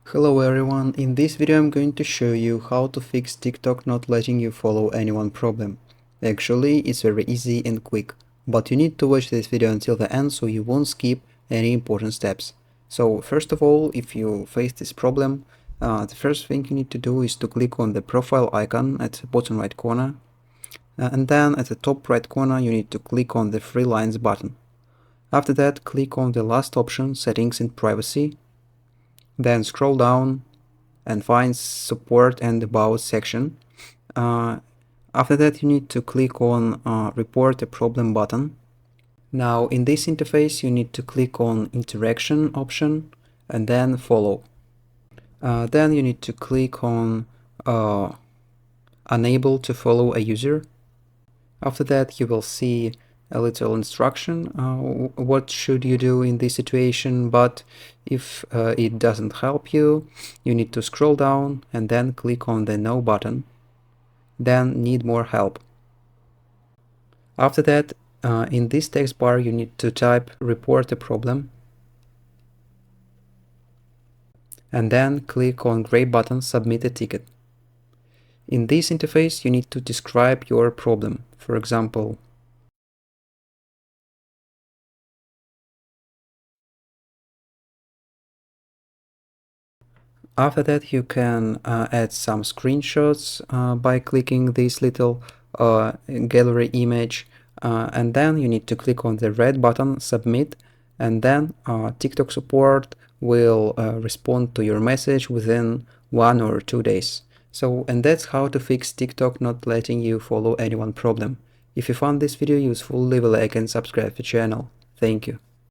Hello everyone, in this video I'm going to show you how to fix TikTok not letting you follow anyone problem. Actually, it's very easy and quick, but you need to watch this video until the end so you won't skip any important steps. So first of all, if you face this problem, the first thing you need to do is to click on the profile icon at the bottom right corner, and then at the top right corner you need to click on the three lines button. After that, click on the last option, settings and privacy, then scroll down and find support and about section. After that you need to click on report a problem button. Now in this interface you need to click on interaction option and then follow. Then you need to click on unable to follow a user. After that you will see a little instruction what should you do in this situation, but if it doesn't help you, you need to scroll down and then click on the no button, then need more help. After that, in this text bar you need to type report a problem and then click on gray button submit a ticket. In this interface you need to describe your problem. For example, after that you can add some screenshots by clicking this little gallery image, and then you need to click on the red button submit, and then TikTok support will respond to your message within 1 or 2 days. So, and that's how to fix TikTok not letting you follow anyone problem. If you found this video useful, leave a like and subscribe to the channel. Thank you.